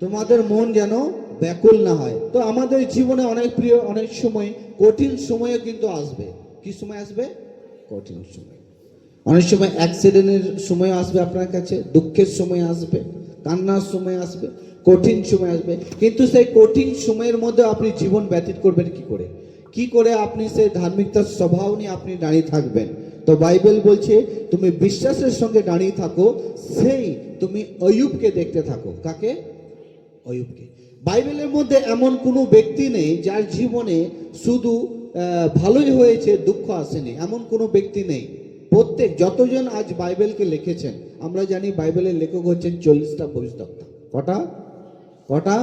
তোমাদের মন যেন ব্যাকুল না হয়। তো আমাদের জীবনে অনেক প্রিয়, অনেক সময় কঠিন সময়ও কিন্তু আসবে। কি সময় আসবে? কঠিন সময়। অনেক সময় অ্যাক্সিডেন্টের সময় আসবে আপনার কাছে, দুঃখের সময় আসবে, কান্নার সময় আসবে, কঠিন সময় আসবে। কিন্তু সেই কঠিন সময়ের মধ্যে আপনি জীবন ব্যতীত করবেন কি করে? কি করে আপনি সেই ধার্মিকতার স্বভাব নিয়ে আপনি দাঁড়িয়ে থাকবেন? তো বাইবেল বলছে তুমি বিশ্বাসের সঙ্গে দাঁড়িয়ে থাকো, সেই তুমি অয়ুবকে দেখতে থাকো। কাকে? অয়ুবকে। বাইবেলের মধ্যে এমন কোনো ব্যক্তি নেই যার জীবনে শুধু ভালোই হয়েছে, দুঃখ আসেনি, এমন কোনো ব্যক্তি নেই। প্রত্যেক যতজন আজ বাইবেলকে লিখেছেন, আমরা জানি বাইবেলের লেখক হচ্ছেন 40টা ভবিষ্যদ্বক্তা। কটা? কটা?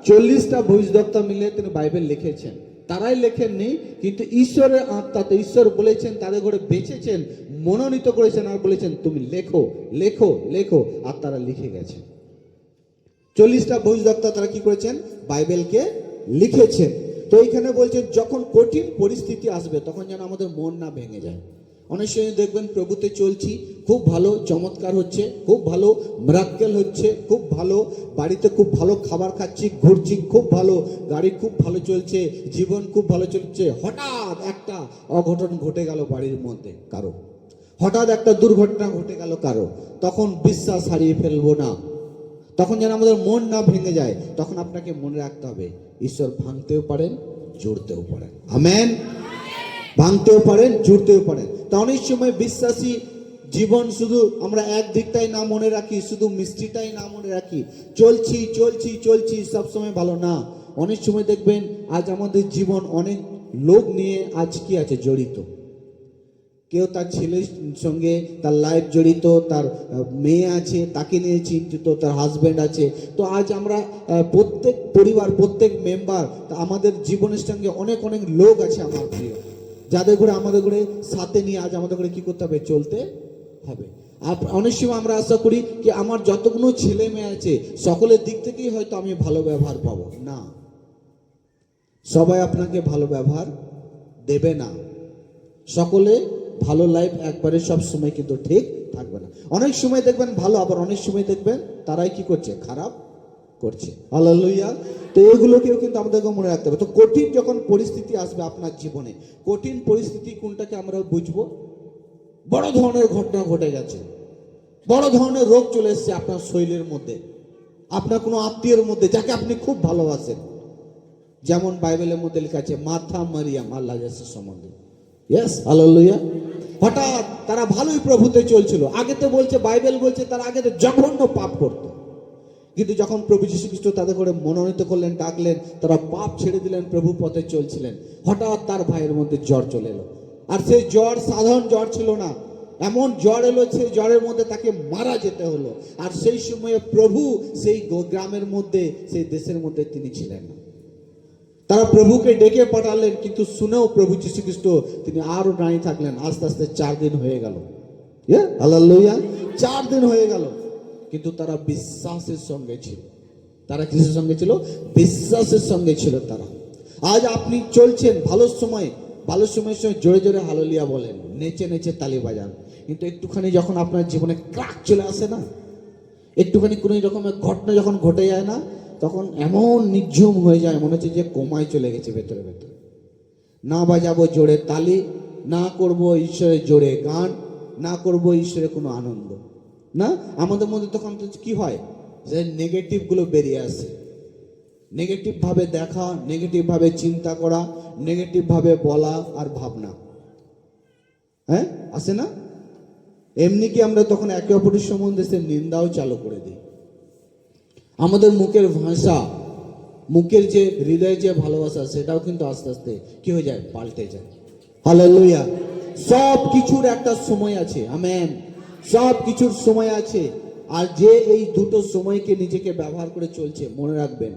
40টা ভবিষ্যদ্বক্তা মিলে তিনি বাইবেল লিখেছেন। তারাই লেখেননি, কিন্তু ঈশ্বরের আত্মাতে ঈশ্বর বলেছেন, তাদের ঘরে বেঁচেছেন, মনোনীত করেছেন আর বলেছেন তুমি লেখো লেখো লেখো, আর তারা লিখে গেছেন। 40টা ভবিষ্যদ্বক্তা তারা কি করেছেন? বাইবেলকে লিখেছেন। তো এইখানে বলছেন যখন কঠিন পরিস্থিতি আসবে তখন যেন আমাদের মন না ভেঙে যায়। অনেক সময় দেখবেন প্রভুতে চলছি, খুব ভালো চমৎকার হচ্ছে, খুব ভালো মিরাক্কেল হচ্ছে, খুব ভালো বাড়িতে খুব ভালো খাবার খাচ্ছি, ঘুরছি খুব ভালো, গাড়ি খুব ভালো চলছে, জীবন খুব ভালো চলছে, হঠাৎ একটা অঘটন ঘটে গেল বাড়ির মধ্যে কারো, হঠাৎ একটা দুর্ঘটনা ঘটে গেল কারো, তখন বিশ্বাস হারিয়ে ফেলবো না, তখন যেন আমাদের মন না ভেঙে যায়। তখন আপনাকে মনে রাখতে হবে ঈশ্বর ভাঙতেও পারেন, জুড়তেও পারেন। আমেন। ভাঙতেও পারেন, জুড়তেও পারেন। তা অনেক সময় বিশ্বাসী জীবন শুধু আমরা এক দিকটাই না মনে রাখি, শুধু মিষ্টিটাই না মনে রাখি, চলছি চলছি চলছি সবসময় ভালো না। অনেক সময় দেখবেন আজ আমাদের জীবন অনেক লোক নিয়ে আজ কি আছে জড়িত। কেউ তার ছেলের সঙ্গে তার লাইফ জড়িত, তার মেয়ে আছে তাকে নিয়ে চিন্তিত, তার হাজব্যান্ড আছে। তো আজ আমরা প্রত্যেক পরিবার, প্রত্যেক মেম্বার, আমাদের জীবনের সঙ্গে অনেক অনেক লোক আছে আমার প্রিয়, যাদের করে আমাদের করে সাথে নিয়ে আজ আমাদের করে কি করতে হবে? চলতে হবে। অনেক সময় আমরা আশা করি কি আমার যতগুলো ছেলে মেয়ে আছে সকলের দিক থেকেই হয়তো আমি ভালো ব্যবহার পাবো। না, সবাই আপনাকে ভালো ব্যবহার দেবে না। সকলে ভালো লাইফ একবারে সব সময় কিন্তু ঠিক থাকবে না। অনেক সময় দেখবেন ভালো, আবার অনেক সময় দেখবেন তারাই কি করছে? খারাপ করছে। হালেলুয়া। তো এগুলোকেও কিন্তু আমাদেরকে মনে রাখতে হবে। তো কঠিন যখন পরিস্থিতি আসবে আপনার জীবনে, কঠিন পরিস্থিতি কোনটাকে আমরা বুঝবো? বড় ধরনের ঘটনা ঘটে গেছে, বড় ধরনের রোগ চলে এসছে আপনার শরীরের মধ্যে, আপনার কোনো আত্মীয়ের মধ্যে যাকে আপনি খুব ভালোবাসেন। যেমন বাইবেলের মধ্যে লেখা আছে মার্থা মারিয়াম আল্লাহ সম্বন্ধে। Yes, hallelujah. হঠাৎ তারা ভালোই প্রভুতে চলছিল, আগে তো বলছে, বাইবেল বলছে তারা আগে তো জঘন্য পাপ করত, কিন্তু যখন প্রভু যীশু খ্রিস্ট তাদের করে মনোনীত করলেন, ডাকলেন, তারা পাপ ছেড়ে দিলেন, প্রভু পথে চলছিলেন, হঠাৎ তার ভাইয়ের মধ্যে জ্বর চলে এলো। আর সেই জ্বর সাধারণ জ্বর ছিল না, এমন জ্বর এলো সেই জ্বরের মধ্যে তাকে মারা যেতে হলো। আর সেই সময়ে প্রভু সেই গ্রামের মধ্যে, সেই দেশের মধ্যে তিনি ছিলেন না। তারা প্রভুকে ডেকে পাঠালেন, কিন্তু শুনেও প্রভু যীশু খ্রিস্ট তিনি আরো দাঁড়িয়ে থাকলেন। আস্তে আস্তে 4 দিন হয়ে গেল। হালেলুয়া। 4 দিন হয়ে গেল, কিন্তু তারা বিশ্বাসের সঙ্গে ছিল। তারা কিসের সঙ্গে ছিল? বিশ্বাসের সঙ্গে ছিল তারা। আজ আপনি চলছেন ভালো সময়, ভালো সময়ের সময় জোরে জোরে হালেলুয়া বলেন, নেচে নেচে তালি বাজান, কিন্তু একটুখানি যখন আপনার জীবনে ক্রাক চলে আসে না, একটুখানি কোনো রকমের ঘটনা যখন ঘটে যায় না, তখন এমন নিঝুম হয়ে যায়, মনে হচ্ছে যে কোমায় চলে গেছে ভেতরে ভেতরে। না বাজাবো জোরে তালি, না করব ঈশ্বরের জোরে গান, না করব ঈশ্বরের কোনো আনন্দ, না, আমাদের মধ্যে তখন কি হয়? যে নেগেটিভ গুলো বেরিয়ে আসে, নেগেটিভ ভাবে দেখা, নেগেটিভ ভাবে চিন্তা করা, নেগেটিভ ভাবে বলা আর ভাবনা, হ্যাঁ আসে না? এমনি কি আমরা তখন একে অপরের সম্বন্ধে সে নিন্দাও চালু করে দিই। আমাদের মুখের ভাষা, মুখের যে হৃদয়ে যে ভালোবাসা, সেটাও কিন্তু আস্তে আস্তে কি হয়ে যায়? পাল্টে যায়। হালেলুয়া। সব কিছুর একটা সময় আছে। আমেন। সব কিছুর সময় আছে। আর যে এই দুটো সময়কে নিজেকে ব্যবহার করে চলছে, মনে রাখবেন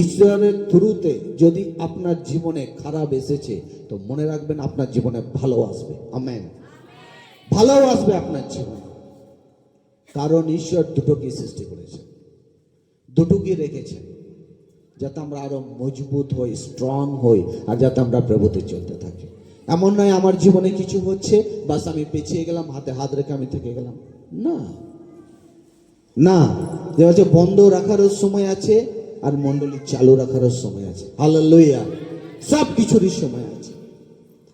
ঈশ্বরের থ্রুতে যদি আপনার জীবনে খারাপ এসেছে, তো মনে রাখবেন আপনার জীবনে ভালো আসবে। আমেন। ভালো আসবে আপনার জীবনে, কারণ ঈশ্বর দুটোকে সৃষ্টি করেছে, দুটোকে রেখেছেন, যাতে আমরা আরো মজবুত হই, স্ট্রং হই, আর যাতে আমরা প্রভুতে চলতে থাকি। এমন নয় আমার জীবনে কিছু হচ্ছে বাস আমি পেছিয়ে গেলাম, হাতে হাত রেখে আমি থেকে গেলাম। না না, যে বন্ধ রাখারও সময় আছে, আর মণ্ডলী চালু রাখারও সময় আছে। হালেলুয়া। সব কিছুরই সময় আছে।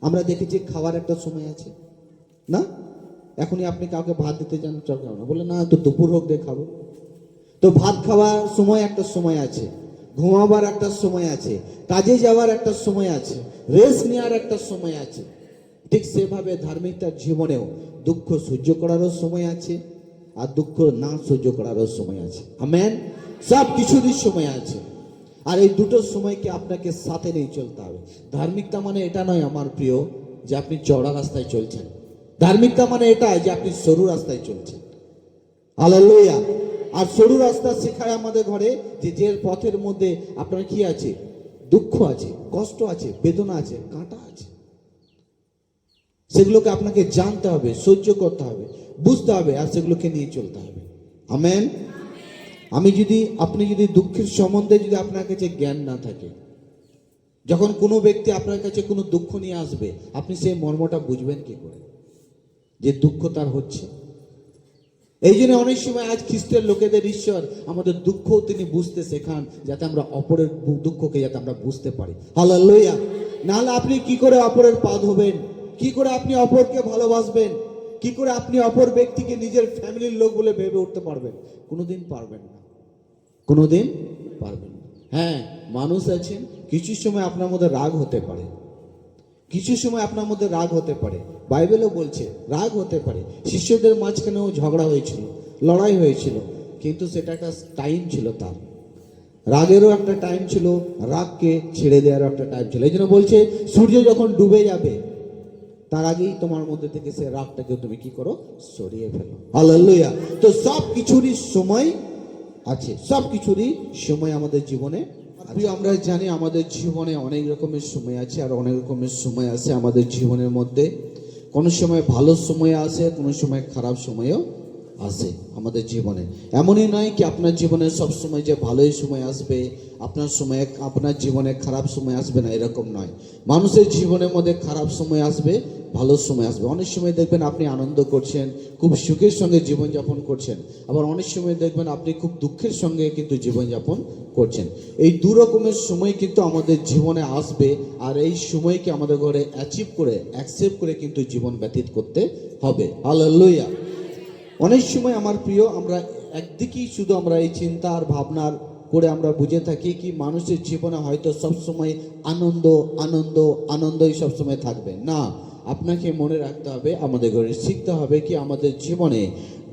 আমরা দেখেছি খাওয়ার একটা সময় আছে না? এখনই আপনি কাউকে ভাত দিতে যান, চল খাও না, বলে না তো দুপুর হোক দিয়ে খাবো। তো ভাত খাওয়ার সময় একটা সময় আছে, ঘুমাবার একটা সময় আছে, কাজে যাওয়ার একটা সময় আছে, রেস্ট নেওয়ার একটা সময় আছে। ঠিক সেভাবে ধার্মিকতার জীবনেও দুঃখ সহ্য করারও সময় আছে, আর দুঃখ না সহ্য করারও সময় আছে। আমেন। সব কিছুরই সময় আছে, আর এই দুটো সময়কে আপনাকে সাথে নিয়ে চলতে হবে। ধার্মিকতা মানে এটা নয় আমার প্রিয় যে আপনি চওড়া রাস্তায় চলছেন। ধার্মিকতা মানে এটা যে আপনি সরু রাস্তায় চলছেন। হালেলুয়া। আর সরু রাস্তা শেখায় আমাদের ঘরে যে পথের মধ্যে আপনার কি আছে, দুঃখ আছে, কষ্ট আছে, বেদনা আছে, কাঁটা আছে, সেগুলোকে আপনাকে জানতে হবে, সহ্য করতে হবে, বুঝতে হবে, আর সেগুলোকে নিয়ে চলতে হবে। আমেন। আপনি যদি দুঃখের সম্বন্ধে যদি আপনার কাছে জ্ঞান না থাকে, যখন কোনো ব্যক্তি আপনার কাছে কোনো দুঃখ নিয়ে আসবে, আপনি সেই মর্মটা বুঝবেন কি করে যে দুঃখ তার হচ্ছে? এই জন্য অনেক সময় আজ খ্রিস্টের লোকেদের ঈশ্বর আমাদের দুঃখও তিনি বুঝতে শেখান, যাতে আমরা অপরের দুঃখকে যাতে আমরা বুঝতে পারি। হালেলুয়া। নাহলে আপনি কি করে অপরের পা ধোবেন? কি করে আপনি অপরকে ভালোবাসবেন? কি করে আপনি অপর ব্যক্তিকে নিজের ফ্যামিলির লোক বলে ভেবে উঠতে পারবেন? কোনোদিন পারবেন না, কোনোদিন পারবেন না। হ্যাঁ, মানুষ আছেন, কিছু সময় আপনার মধ্যে রাগ হতে পারে, কিছু সময় আপনার মধ্যে রাগ হতে পারে। বাইবেলও বলছে রাগ হতে পারে। শিষ্যদের মাঝখানেও ঝগড়া হয়েছিল, লড়াই হয়েছিল, কিন্তু সেটা একটা টাইম ছিল। তার রাগেরও একটা টাইম ছিল, রাগকে ছেড়ে দেওয়ারও একটা টাইম ছিল। এই জন্য বলছে সূর্য যখন ডুবে যাবে তার আগেই তোমার মধ্যে থেকে সে রাগটাকে তুমি কি করো, সরিয়ে ফেলো। হালেলুয়া। তো সব কিছুরই সময় আছে, সব কিছুরই সময় আমাদের জীবনে। আমরা জানি আমাদের জীবনে অনেক রকমের সময় আছে, আর অনেক রকমের সময় আছে আমাদের জীবনের মধ্যে। কোনো সময় ভালো সময় আসে, কোনো সময় খারাপ সময়ও আসে আমাদের জীবনে। এমনই নয় কি আপনার জীবনে সব সময় যে ভালোই সময় আসবে, আপনার জীবনে খারাপ সময় আসবে না, এরকম নয়। মানুষের জীবনের মধ্যে খারাপ সময় আসবে, ভালো সময় আসবে। অনেক সময় দেখবেন আপনি আনন্দ করছেন, খুব সুখের সঙ্গে জীবনযাপন করছেন, আবার অনেক সময় দেখবেন আপনি খুব দুঃখের সঙ্গে কিন্তু জীবনযাপন করছেন। এই দু রকমের সময় কিন্তু আমাদের জীবনে আসবে, আর এই সময়কে আমাদের ঘরে অ্যাকসেপ্ট করে কিন্তু জীবন ব্যতীত করতে হবে। হালেলুয়া। অনেক সময় আমার প্রিয়, আমরা একদিকেই শুধু আমরা এই চিন্তা আর ভাবনার করে আমরা বুঝে থাকি কি মানুষের জীবনে হয়তো সবসময় আনন্দই সবসময় থাকবে না। আপনাকে মনে রাখতে হবে, আমাদের ঘরে শিখতে হবে কি আমাদের জীবনে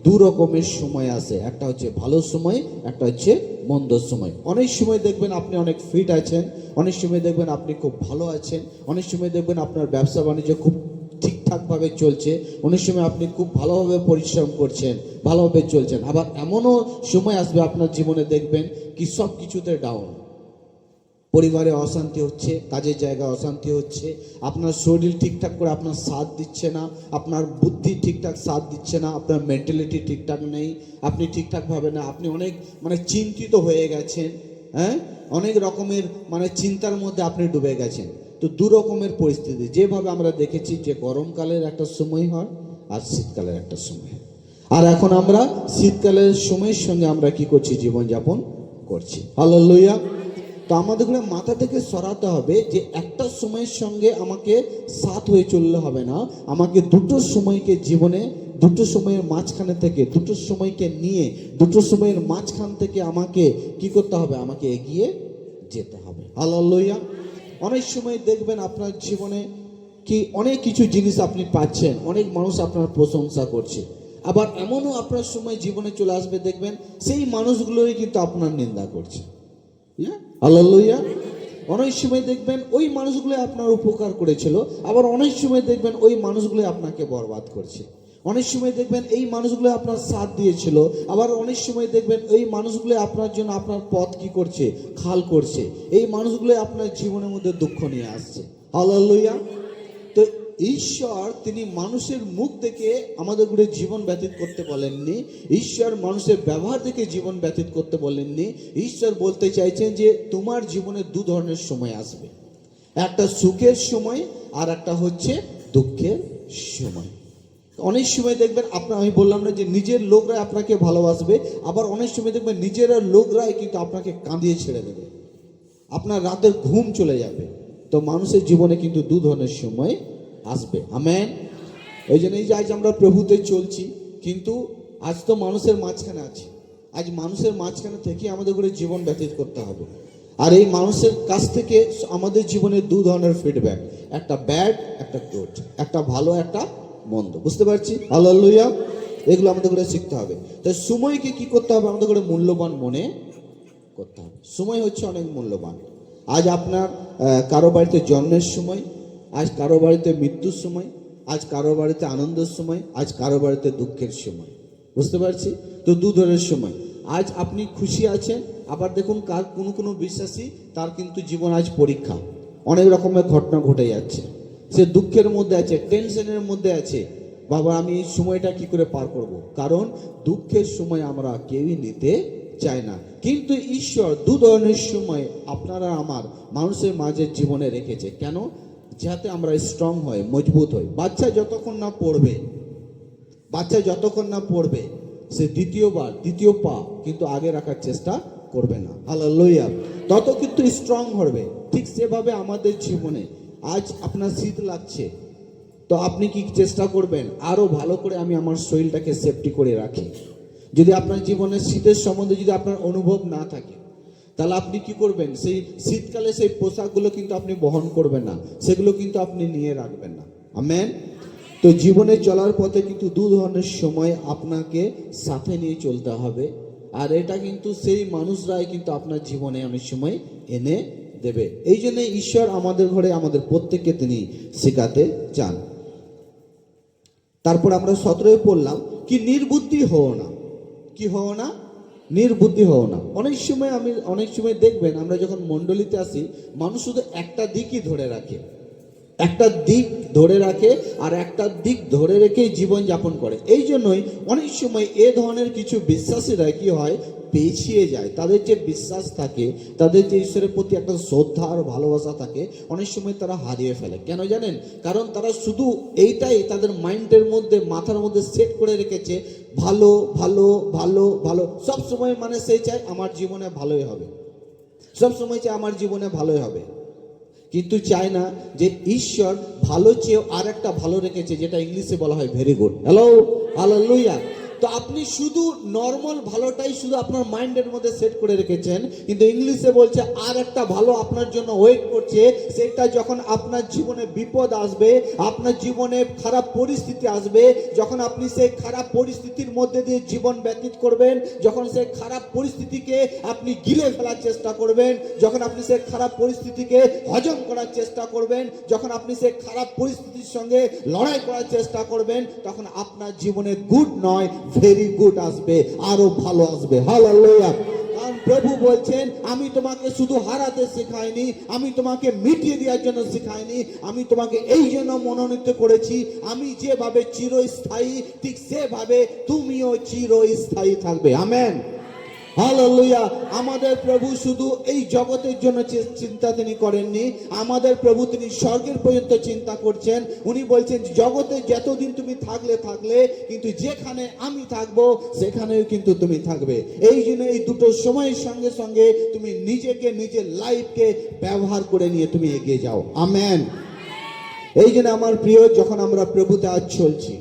দু রকমের সময় আছে। একটা হচ্ছে ভালো সময়, একটা হচ্ছে মন্দ সময়। অনেক সময় দেখবেন আপনি অনেক ফিট আছেন, অনেক সময় দেখবেন আপনি খুব ভালো আছেন, অনেক সময় দেখবেন আপনার ব্যবসা বাণিজ্য খুব ঠিকঠাকভাবে চলছে, অনেক সময় আপনি খুব ভালোভাবে পরিশ্রম করছেন, ভালোভাবে চলছেন। আবার এমনও সময় আসবে আপনার জীবনে দেখবেন কি সব কিছুতে ডাউন, পরিবারে অশান্তি হচ্ছে, কাজের জায়গায় অশান্তি হচ্ছে, আপনার শরীর ঠিকঠাক করে আপনার সাথ দিচ্ছে না, আপনার বুদ্ধি ঠিকঠাক সাথ দিচ্ছে না, আপনার মেন্টালিটি ঠিকঠাক নেই, আপনি ঠিকঠাকভাবে না, আপনি অনেক চিন্তিত হয়ে গেছেন। হ্যাঁ, অনেক রকমের চিন্তার মধ্যে আপনি ডুবে গেছেন। তো দু রকমের পরিস্থিতি, যেভাবে আমরা দেখেছি যে গরমকালের একটা সময় হয় আর শীতকালের একটা সময়, আর এখন আমরা শীতকালের সময়ের সঙ্গে আমরা কি করছি, জীবনযাপন করছি। হালেলুয়া। তো আমাদের মাথা থেকে সরাতে হবে যে একটা সময়ের সঙ্গে আমাকে সাথ হয়ে চললে হবে না, আমাকে দুটো সময়কে জীবনে, দুটো সময়ের মাঝখানে থেকে, দুটো সময়কে নিয়ে, দুটো সময়ের মাঝখান থেকে আমাকে কি করতে হবে, আমাকে এগিয়ে যেতে হবে। হালেলুয়া। অনেক সময় দেখবেন আপনার জীবনে কি অনেক কিছু জিনিস আপনি পাচ্ছেন, অনেক মানুষ আপনার প্রশংসা করছে, আবার এমনও আপনার সময় জীবনে চলে আসবে দেখবেন সেই মানুষগুলোই কিন্তু আপনার নিন্দা করছে। হালেলুয়া। অনেক সময় দেখবেন ওই মানুষগুলো আপনার উপকার করেছিল, আবার অনেক সময় দেখবেন ওই মানুষগুলো আপনাকে বরবাদ করছে। অনেক সময় দেখবেন এই মানুষগুলো আপনার সাথ দিয়েছিল, আবার অনেক সময় দেখবেন এই মানুষগুলো আপনার জন্য আপনার পথ কি করছে, খাল করছে। এই মানুষগুলো আপনার জীবনের মধ্যে দুঃখ নিয়ে আসছে। হালেলুয়া। তো ঈশ্বর তিনি মানুষের মুখ দেখে আমাদের ঘুরে জীবন ব্যতীত করতে বলেননি, ঈশ্বর মানুষের ব্যবহার দেখে জীবন ব্যতীত করতে বলেননি। ঈশ্বর বলতে চাইছেন যে তোমার জীবনে দু ধরনের সময় আসবে, একটা সুখের সময় আর একটা হচ্ছে দুঃখের সময়। অনেক সময় দেখবেন আমি বললাম না যে নিজের লোকরাই আপনাকে ভালোবাসবে, আবার অনেক সময় দেখবেন নিজেরা লোকরাই কিন্তু আপনাকে কাঁদিয়ে ছেড়ে দেবে, আপনার রাতের ঘুম চলে যাবে। তো মানুষের জীবনে কিন্তু দু ধরনের সময় আসবে। আমেন। এই জন্যই যে আজ আমরা প্রভুতে চলছি, কিন্তু আজ তো মানুষের মাঝখানে আছি। আজ মানুষের মাঝখানে থেকে আমাদের করে জীবন ব্যতীত করতে হবে। আর এই মানুষের কাছ থেকে আমাদের জীবনে দু ধরনের ফিডব্যাক, একটা ব্যাড, একটা গুড, একটা ভালো, একটা মন্দ। বুঝতে পারছি? হালেলুয়া। এগুলো আমাদের করে শিখতে হবে। তো সময়কে কি করতে হবে? আমাদের করে মূল্যবান মনে করতে হবে। সময় হচ্ছে অনেক মূল্যবান। আজ আপনার কারো বাড়িতে জন্মের সময়, আজ কারো বাড়িতে মৃত্যুর সময়, আজ কারো বাড়িতে আনন্দের সময়, আজ কারো বাড়িতে দুঃখের সময়। বুঝতে পারছি? তো দু ধরনের সময়। আজ আপনি খুশি আছেন, আবার দেখুন কোনো বিশ্বাসী তার কিন্তু জীবন আজ পরীক্ষা, অনেক রকমের ঘটনা ঘটে যাচ্ছে, সে দুঃখের মধ্যে আছে, টেনশনের মধ্যে আছে। বাবা আমি এই সময়টা কি করে পার করব? কারণ দুঃখের সময় আমরা কেউই নিতে চায় না, কিন্তু ঈশ্বর দু ধরনের সময় আপনারা আমার মানুষের মাঝে জীবনে রেখেছে। কেন? যাতে আমরা স্ট্রং হয়, মজবুত হয়। বাচ্চা যতক্ষণ না পড়বে সে দ্বিতীয় পা কিন্তু আগে রাখার চেষ্টা করবে না। হালেলুয়া। তত কিন্তু স্ট্রং হবে। ঠিক সেভাবে আমাদের জীবনে আজ আপনার শীত লাগছে, তো আপনি কি চেষ্টা করবেন আরো ভালো করে আমি আমার শরীরটাকে সেফটি করে রাখি। যদি আপনার জীবনে শীতের সম্বন্ধে যদি আপনার অনুভব না থাকে, তাহলে আপনি কি করবেন? সেই শীতকালে সেই পোশাকগুলো কিন্তু আপনি বহন করবেন না, সেগুলো কিন্তু আপনি নিয়ে রাখবেন না। আমেন। তো জীবনে চলার পথে কিন্তু দু ধরনের সময় আপনাকে সাথে নিয়ে চলতে হবে। আর এটা কিন্তু সেই মানুষরাই কিন্তু আপনার জীবনে অনেক সময় এনে দেবে। এই জন্য ঈশ্বর আমাদের ঘরে আমাদের প্রত্যেককে তিনি শেখাতে চান। তারপর আমরা 17 পড়লাম কি নির্বুদ্ধি হও না। কি হও না? নির্বুদ্ধি হও না। অনেক সময় দেখবেন আমরা যখন মণ্ডলীতে আসি, মানুষ শুধু একটা দিকই ধরে রাখে, আর একটা দিক ধরে রেখেই জীবন যাপন করে। এই জন্যই অনেক সময় এ ধরনের কিছু বিশ্বাসীরা কি হয়, পেছিয়ে যায়। তাদের যে বিশ্বাস থাকে, তাদের যে ঈশ্বরের প্রতি একটা শ্রদ্ধা আর ভালোবাসা থাকে, অনেক সময় তারা হারিয়ে ফেলে। কেন জানেন? কারণ তারা শুধু এইটাই তাদের মাইন্ডের মধ্যে, মাথার মধ্যে সেট করে রেখেছে, ভালো ভালো ভালো ভালো। সব সময় মানে সে চায় আমার জীবনে ভালোই হবে, সব সময় চায় আমার জীবনে ভালোই হবে, কিন্তু চায় না যে ঈশ্বর ভালো চেয়েও আর একটা ভালো রেখেছে, যেটা ইংলিশে বলা হয় ভেরি গুড। Hello, hallelujah. তো আপনি শুধু নর্মাল ভালোটাই শুধু আপনার মাইন্ডের মধ্যে সেট করে রেখেছেন, কিন্তু ইংলিশে বলছে আর একটা ভালো আপনার জন্য ওয়েট করছে। সেটা যখন আপনার জীবনে বিপদ আসবে, আপনার জীবনে খারাপ পরিস্থিতি আসবে, যখন আপনি সেই খারাপ পরিস্থিতির মধ্যে দিয়ে জীবন ব্যতীত করবেন, যখন সেই খারাপ পরিস্থিতিকে আপনি গিলে ফেলার চেষ্টা করবেন, যখন আপনি সেই খারাপ পরিস্থিতিকে হজম করার চেষ্টা করবেন, যখন আপনি সেই খারাপ পরিস্থিতির সঙ্গে লড়াই করার চেষ্টা করবেন, তখন আপনার জীবনে গুড নয়, ভেরি গুড আসবে, আরো ভালো আসবে। হালেলুয়া। কারণ প্রভু বলছেন আমি তোমাকে শুধু হারাতে শেখাইনি, আমি তোমাকে মিটিয়ে দেওয়ার জন্য শেখাইনি, আমি তোমাকে এই জন্য মনোনীত করেছি, আমি যেভাবে চিরস্থায়ী ঠিক সেভাবে তুমিও চিরস্থায়ী থাকবে। আমেন। হালেলুয়া। আমাদের প্রভু শুধু এই জগতের জন্য চিন্তা তিনি করেননি, আমাদের প্রভু তিনি স্বর্গের পর্যন্ত চিন্তা করছেন। উনি বলছেন জগতে যতদিন তুমি থাকলে কিন্তু যেখানে আমি থাকবো সেখানেও কিন্তু তুমি থাকবে। এই জন্য এই দুটো সময়ের সঙ্গে সঙ্গে তুমি নিজের লাইফকে ব্যবহার করে নিয়ে তুমি এগিয়ে যাও। আমেন। এই জন্য আমার প্রিয়, যখন আমরা প্রভুতে আজ চলছি,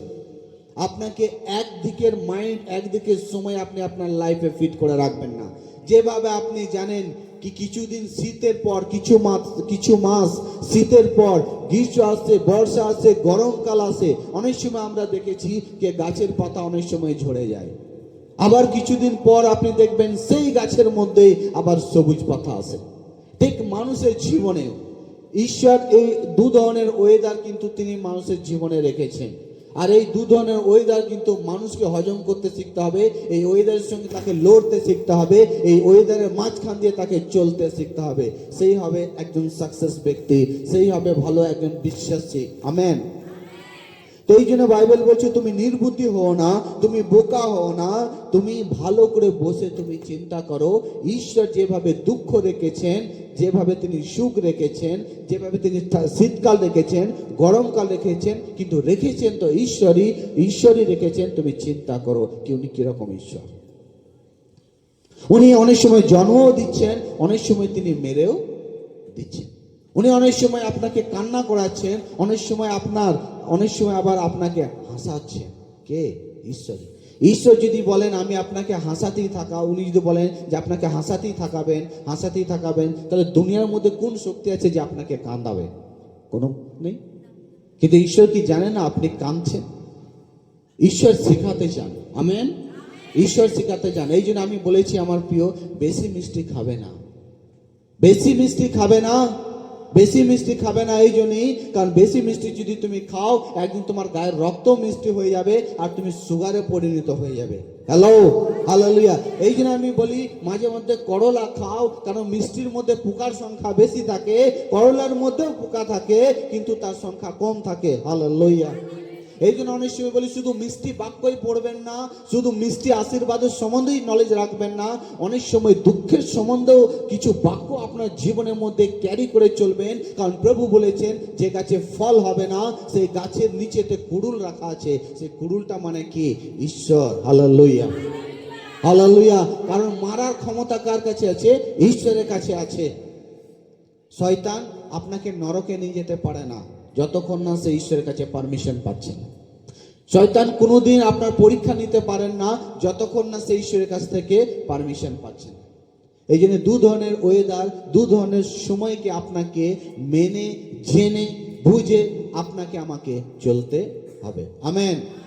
আপনাকে একদিকের মাইন্ড, একদিকের সময় আপনি আপনার লাইফে ফিট করে রাখবেন না। যেভাবে আপনি জানেন কি কিছুদিন শীতের পর কিছু মাস শীতের পর গ্রীষ্ম আসছে, বর্ষা আসছে, গরমকাল আসে। অনেক সময় আমরা দেখেছি যে গাছের পাতা অনেক সময় ঝরে যায়, আবার কিছুদিন পর আপনি দেখবেন সেই গাছের মধ্যেই আবার সবুজ পাতা আসে। ঠিক মানুষের জীবনে ঈশ্বর এই দু ধরনের ওয়েদার কিন্তু তিনি মানুষের জীবনে রেখেছেন। আর এই দু ধরনের ওয়েদার কিন্তু মানুষকে হজম করতে শিখতে হবে, এই ওয়েদারের সঙ্গে তাকে লড়তে শিখতে হবে, এই ওয়েদারের মাঝখান দিয়ে তাকে চলতে শিখতে হবে। সেই হবে একজন সাকসেস ব্যক্তি, সেই হবে ভালো একজন বিশ্বাসী। আমেন। তো এই জন্য বাইবেল বলছে তুমি নির্বুদ্ধি হও না, তুমি বোকা হও না, তুমি ভালো করে বসে তুমি চিন্তা করো ঈশ্বর যেভাবে দুঃখ রেখেছেন, যেভাবে তিনি সুখ রেখেছেন, যেভাবে তিনি শীতকাল রেখেছেন, গরমকাল রেখেছেন, কিন্তু রেখেছেন তো ঈশ্বরই রেখেছেন। তুমি চিন্তা করো কি উনি কিরকম ঈশ্বর। উনি অনেক সময় জন্মও দিচ্ছেন, অনেক সময় তিনি মেরেও দিচ্ছেন। উনি অনেক সময় আপনাকে কান্না করাচ্ছেন, অনেক সময় আবার আপনাকে হাসাচ্ছেন। কে? ঈশ্বর। ঈশ্বর যদি বলেন আমি আপনাকে হাসাতেই থাকা, উনি যদি বলেন যে আপনাকে হাসাতেই থাকাবেন, তাহলে দুনিয়ার মধ্যে কোন শক্তি আছে যে আপনাকে কাঁদাবে? কোনো নেই। কিন্তু ঈশ্বর কি জানেন না আপনি কাঁদছেন? ঈশ্বর শেখাতে চান। আমেন। ঈশ্বর শেখাতে চান। এই জন্য আমি বলেছি আমার প্রিয়, বেশি মিষ্টি খাবে না, বেশি মিষ্টি খাবে না, বেশি মিষ্টি খাবে না। এই জন্যই, কারণ বেশি মিষ্টি যদি তুমি খাও, একদিন তোমার গায়ের রক্ত মিষ্টি হয়ে যাবে আর তুমি সুগারে পরিণত হয়ে যাবে। Hello, hallelujah. এই জন্য আমি বলি মাঝে মধ্যে করলা খাও, কারণ মিষ্টির মধ্যে পোকার সংখ্যা বেশি থাকে, করলার মধ্যেও পোকা থাকে কিন্তু তার সংখ্যা কম থাকে। হালেলুয়া। এই জন্য অনেক সময় বলি শুধু মিষ্টি বাক্যই পড়বেন না, শুধু মিষ্টি আশীর্বাদের সম্বন্ধেই নলেজ রাখবেন না, অনেক সময় দুঃখের সম্বন্ধেও কিছু বাক্য আপনার জীবনের মধ্যে ক্যারি করে চলবেন। কারণ প্রভু বলেছেন যে গাছে ফল হবে না সেই গাছের নিচেতে কুড়ুল রাখা আছে। সেই কুড়ুলটা মানে কি? ঈশ্বর। Hallelujah, hallelujah. কারণ মারার ক্ষমতা কার কাছে আছে? ঈশ্বরের কাছে আছে। শয়তান আপনাকে নরকে নিয়ে যেতে পারে না যতক্ষণ না সে ঈশ্বরের কাছে পারমিশন পাচ্ছে না। শয়তান কোনোদিন আপনার পরীক্ষা নিতে পারেন না যতক্ষণ না সে ঈশ্বরের কাছ থেকে পারমিশন পাচ্ছেন। এই জন্য দু ধরনের ওয়েদার, দু ধরনের সময়কে আপনাকে মেনে জেনে বুঝে আপনাকে আমাকে চলতে হবে। আমেন।